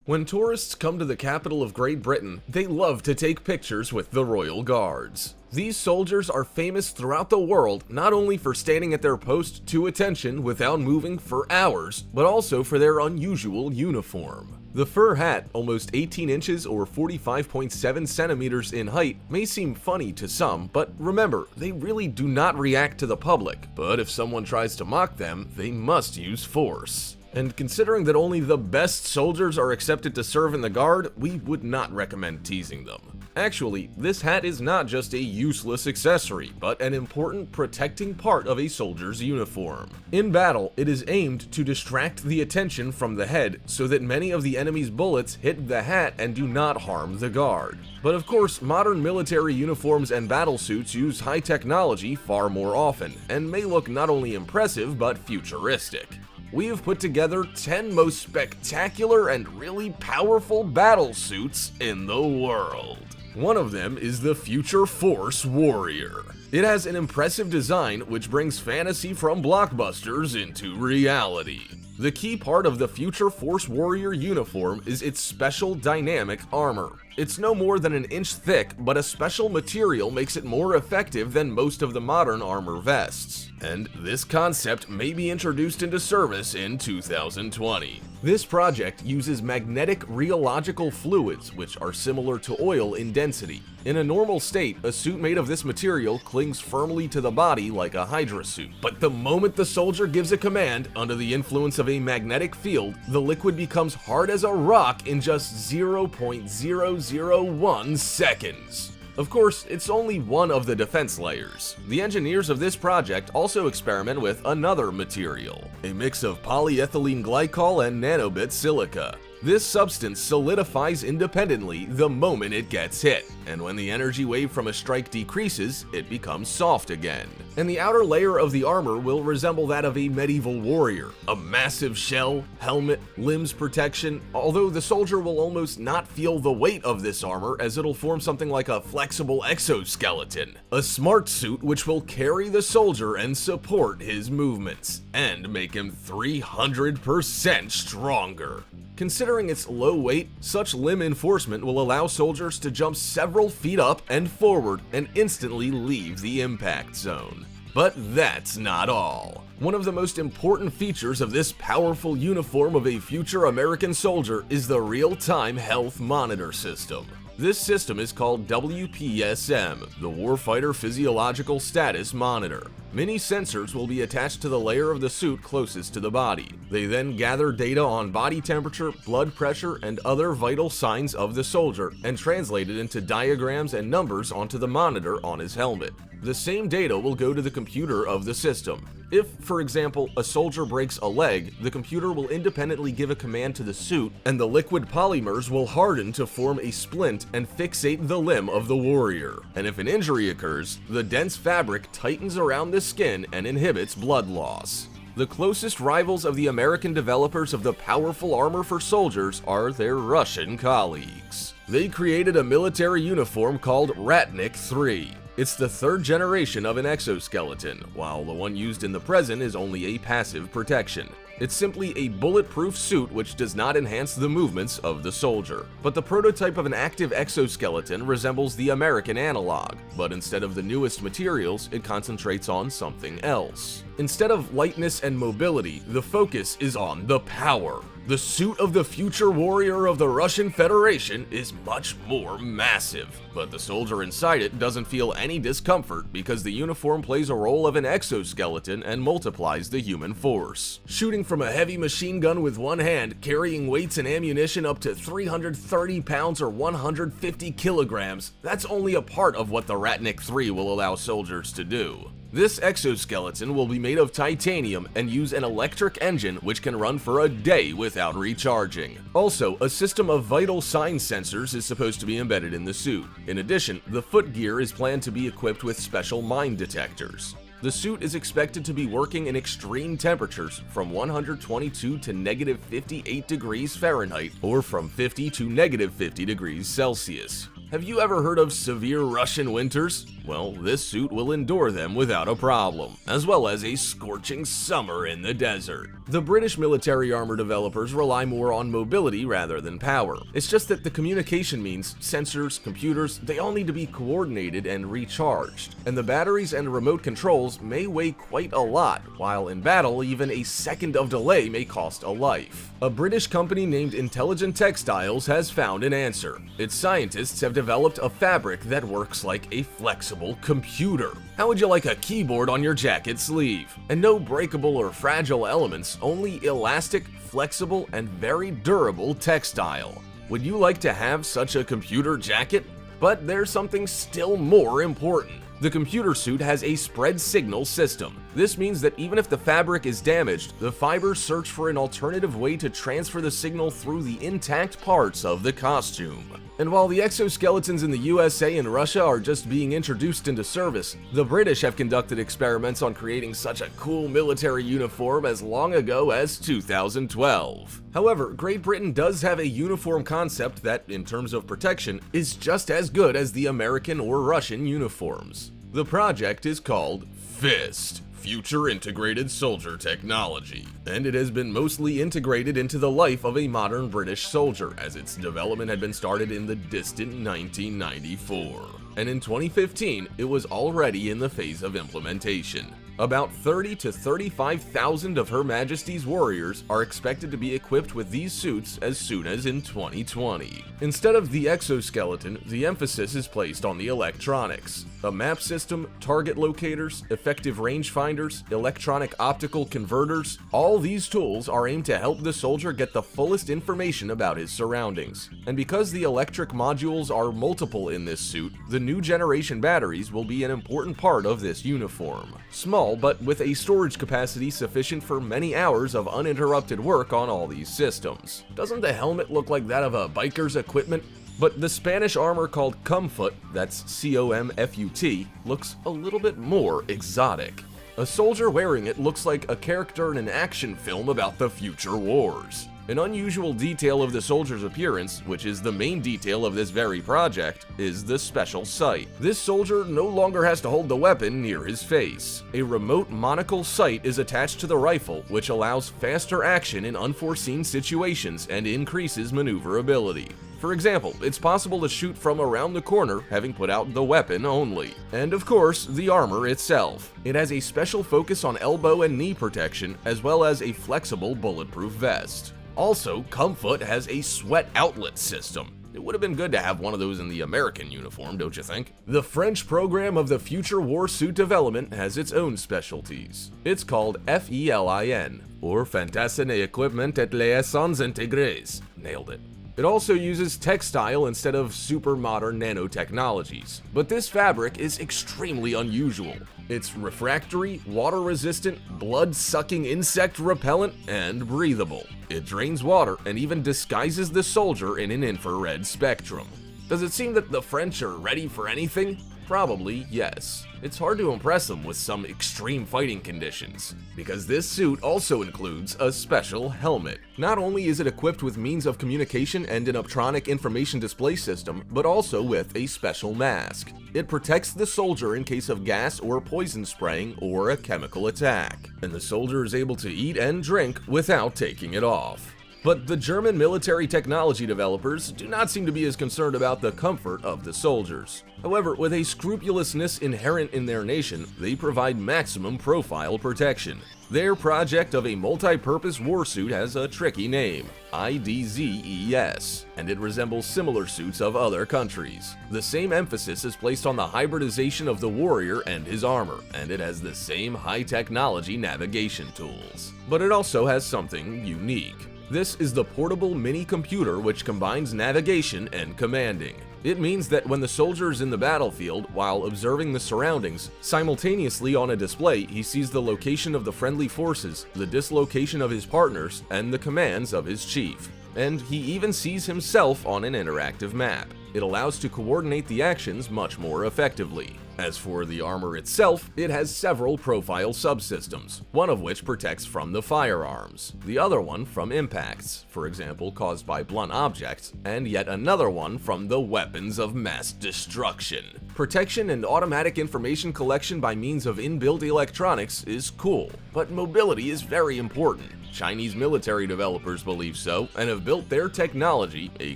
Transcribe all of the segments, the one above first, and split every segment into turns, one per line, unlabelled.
When tourists come to the capital of Great Britain, they love to take pictures with the Royal Guards. These soldiers are famous throughout the world not only for standing at their post to attention without moving for hours, but also for their unusual uniform. The fur hat, almost 18 inches or 45.7 centimeters in height, may seem funny to some, but remember, they really do not react to the public, but if someone tries to mock them, they must use force. And considering that only the best soldiers are accepted to serve in the Guard, we would not recommend teasing them. Actually, this hat is not just a useless accessory, but an important protecting part of a soldier's uniform. In battle, it is aimed to distract the attention from the head so that many of the enemy's bullets hit the hat and do not harm the Guard. But of course, modern military uniforms and battle suits use high technology far more often, and may look not only impressive but futuristic. We have put together 10 most spectacular and really powerful battle suits in the world. One of them is the Future Force Warrior. It has an impressive design which brings fantasy from blockbusters into reality. The key part of the Future Force Warrior uniform is its special dynamic armor. It's no more than an inch thick, but a special material makes it more effective than most of the modern armor vests. And this concept may be introduced into service in 2020. This project uses magnetic rheological fluids, which are similar to oil in density. In a normal state, a suit made of this material clings firmly to the body like a Hydra suit. But the moment the soldier gives a command, under the influence of a magnetic field, the liquid becomes hard as a rock in just 0.001 seconds. Of course, it's only one of the defense layers. The engineers of this project also experiment with another material, a mix of polyethylene glycol and nanobit silica. This substance solidifies independently the moment it gets hit, and when the energy wave from a strike decreases, it becomes soft again. And the outer layer of the armor will resemble that of a medieval warrior, a massive shell, helmet, limbs protection, although the soldier will almost not feel the weight of this armor as it'll form something like a flexible exoskeleton. A smart suit which will carry the soldier and support his movements, and make him 300% stronger. Considering its low weight, such limb enforcement will allow soldiers to jump several feet up and forward and instantly leave the impact zone. But that's not all. One of the most important features of this powerful uniform of a future American soldier is the real-time health monitor system. This system is called WPSM, the Warfighter Physiological Status Monitor. Many sensors will be attached to the layer of the suit closest to the body. They then gather data on body temperature, blood pressure, and other vital signs of the soldier, and translate it into diagrams and numbers onto the monitor on his helmet. The same data will go to the computer of the system. If, for example, a soldier breaks a leg, the computer will independently give a command to the suit, and the liquid polymers will harden to form a splint and fixate the limb of the warrior. And if an injury occurs, the dense fabric tightens around the skin and inhibits blood loss. The closest rivals of the American developers of the powerful armor for soldiers are their Russian colleagues. They created a military uniform called Ratnik III. It's the third generation of an exoskeleton, while the one used in the present is only a passive protection. It's simply a bulletproof suit which does not enhance the movements of the soldier. But the prototype of an active exoskeleton resembles the American analog, but instead of the newest materials, it concentrates on something else. Instead of lightness and mobility, the focus is on the power. The suit of the future warrior of the Russian Federation is much more massive, but the soldier inside it doesn't feel any discomfort because the uniform plays a role of an exoskeleton and multiplies the human force. Shooting from a heavy machine gun with one hand, carrying weights and ammunition up to 330 pounds or 150 kilograms, that's only a part of what the Ratnik III will allow soldiers to do. This exoskeleton will be made of titanium and use an electric engine which can run for a day without recharging. Also, a system of vital sign sensors is supposed to be embedded in the suit. In addition, the footgear is planned to be equipped with special mine detectors. The suit is expected to be working in extreme temperatures from 122 to negative 58 degrees Fahrenheit or from 50 to negative 50 degrees Celsius. Have you ever heard of severe Russian winters? Well, this suit will endure them without a problem, as well as a scorching summer in the desert. The British military armor developers rely more on mobility rather than power. It's just that the communication means sensors, computers, they all need to be coordinated and recharged. And the batteries and remote controls may weigh quite a lot, while in battle, even a second of delay may cost a life. A British company named Intelligent Textiles has found an answer. Its scientists have developed a fabric that works like a flexible computer. How would you like a keyboard on your jacket sleeve? And no breakable or fragile elements, only elastic, flexible, and very durable textile. Would you like to have such a computer jacket? But there's something still more important. The computer suit has a spread signal system. This means that even if the fabric is damaged, the fibers search for an alternative way to transfer the signal through the intact parts of the costume. And while the exoskeletons in the USA and Russia are just being introduced into service, the British have conducted experiments on creating such a cool military uniform as long ago as 2012. However, Great Britain does have a uniform concept that, in terms of protection, is just as good as the American or Russian uniforms. The project is called FIST, Future Integrated Soldier Technology, and it has been mostly integrated into the life of a modern British soldier, as its development had been started in the distant 1994. And in 2015, it was already in the phase of implementation. About 30 to 35,000 of Her Majesty's warriors are expected to be equipped with these suits as soon as in 2020. Instead of the exoskeleton, the emphasis is placed on the electronics. A map system, target locators, effective rangefinders, electronic optical converters, all these tools are aimed to help the soldier get the fullest information about his surroundings. And because the electric modules are multiple in this suit, the new generation batteries will be an important part of this uniform. Small, but with a storage capacity sufficient for many hours of uninterrupted work on all these systems. Doesn't the helmet look like that of a biker's equipment? But the Spanish armor called Comfut, that's C-O-M-F-U-T, looks a little bit more exotic. A soldier wearing it looks like a character in an action film about the future wars. An unusual detail of the soldier's appearance, which is the main detail of this very project, is the special sight. This soldier no longer has to hold the weapon near his face. A remote monocle sight is attached to the rifle, which allows faster action in unforeseen situations and increases maneuverability. For example, it's possible to shoot from around the corner, having put out the weapon only. And of course, the armor itself. It has a special focus on elbow and knee protection, as well as a flexible bulletproof vest. Also, Comfut has a sweat outlet system. It would have been good to have one of those in the American uniform, don't you think? The French program of the future war suit development has its own specialties. It's called FELIN, or Fantassin Equipment et Liaisons Intégrées. Nailed it. It also uses textile instead of super modern nanotechnologies. But this fabric is extremely unusual. It's refractory, water-resistant, blood-sucking insect repellent, and breathable. It drains water and even disguises the soldier in an infrared spectrum. Does it seem that the French are ready for anything? Probably yes. It's hard to impress them with some extreme fighting conditions, because this suit also includes a special helmet. Not only is it equipped with means of communication and an optronic information display system, but also with a special mask. It protects the soldier in case of gas or poison spraying or a chemical attack, and the soldier is able to eat and drink without taking it off. But the German military technology developers do not seem to be as concerned about the comfort of the soldiers. However, with a scrupulousness inherent in their nation, they provide maximum profile protection. Their project of a multi-purpose warsuit has a tricky name, IDZES, and it resembles similar suits of other countries. The same emphasis is placed on the hybridization of the warrior and his armor, and it has the same high-technology navigation tools. But it also has something unique. This is the portable mini-computer which combines navigation and commanding. It means that when the soldier is in the battlefield, while observing the surroundings, simultaneously on a display he sees the location of the friendly forces, the dislocation of his partners, and the commands of his chief. And he even sees himself on an interactive map. It allows to coordinate the actions much more effectively. As for the armor itself, it has several profile subsystems, one of which protects from the firearms, the other one from impacts, for example caused by blunt objects, and yet another one from the weapons of mass destruction. Protection and automatic information collection by means of inbuilt electronics is cool, but mobility is very important. Chinese military developers believe so and have built their technology, a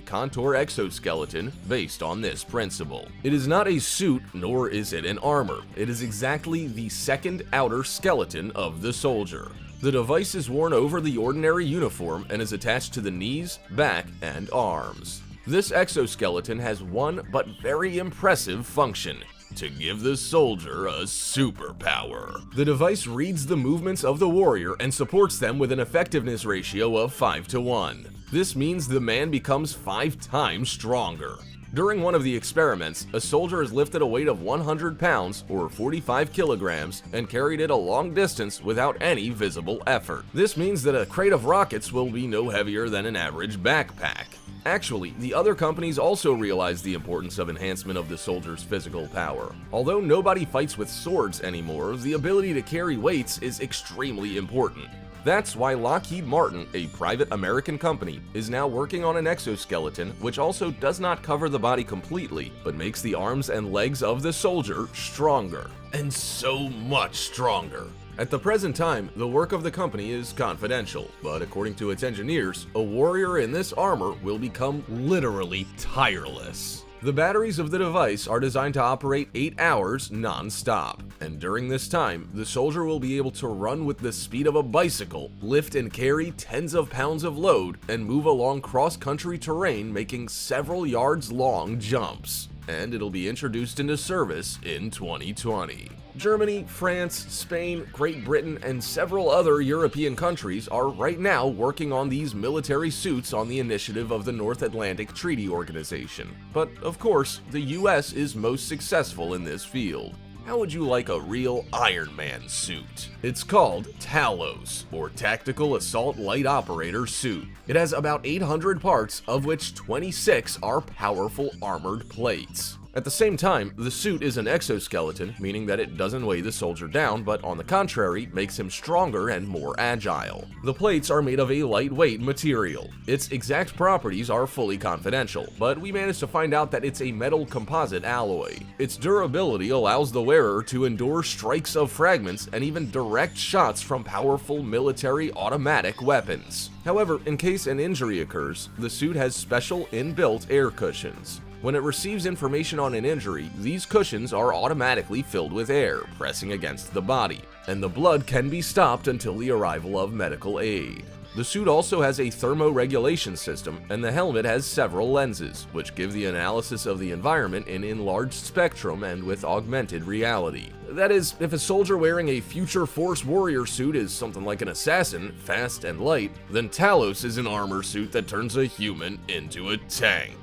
contour exoskeleton, based on this principle. It is not a suit, nor is it an armor. It is exactly the second outer skeleton of the soldier. The device is worn over the ordinary uniform and is attached to the knees, back, and arms. This exoskeleton has one but very impressive function: to give the soldier a superpower. The device reads the movements of the warrior and supports them with an effectiveness ratio of 5:1. This means the man becomes 5 times stronger. During one of the experiments, a soldier has lifted a weight of 100 pounds or 45 kilograms and carried it a long distance without any visible effort. This means that a crate of rockets will be no heavier than an average backpack. Actually, the other companies also realize the importance of enhancement of the soldier's physical power. Although nobody fights with swords anymore, the ability to carry weights is extremely important. That's why Lockheed Martin, a private American company, is now working on an exoskeleton which also does not cover the body completely, but makes the arms and legs of the soldier stronger. And so much stronger. At the present time, the work of the company is confidential, but according to its engineers, a warrior in this armor will become literally tireless. The batteries of the device are designed to operate 8 hours non-stop, and during this time, the soldier will be able to run with the speed of a bicycle, lift and carry tens of pounds of load, and move along cross-country terrain making several yards long jumps. And it'll be introduced into service in 2020. Germany, France, Spain, Great Britain, and several other European countries are right now working on these military suits on the initiative of the North Atlantic Treaty Organization. But of course, the US is most successful in this field. How would you like a real Iron Man suit? It's called Talos, or Tactical Assault Light Operator Suit. It has about 800 parts, of which 26 are powerful armored plates. At the same time, the suit is an exoskeleton, meaning that it doesn't weigh the soldier down, but on the contrary, makes him stronger and more agile. The plates are made of a lightweight material. Its exact properties are fully confidential, but we managed to find out that it's a metal composite alloy. Its durability allows the wearer to endure strikes of fragments and even direct shots from powerful military automatic weapons. However, in case an injury occurs, the suit has special inbuilt air cushions. When it receives information on an injury, these cushions are automatically filled with air, pressing against the body, and the blood can be stopped until the arrival of medical aid. The suit also has a thermoregulation system, and the helmet has several lenses, which give the analysis of the environment in enlarged spectrum and with augmented reality. That is, if a soldier wearing a future force warrior suit is something like an assassin, fast and light, then Talos is an armor suit that turns a human into a tank.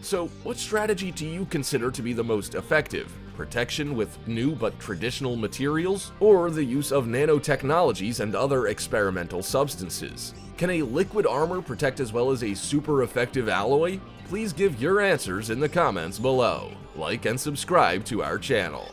So, what strategy do you consider to be the most effective? Protection with new but traditional materials, or the use of nanotechnologies and other experimental substances? Can a liquid armor protect as well as a super effective alloy? Please give your answers in the comments below. Like and subscribe to our channel.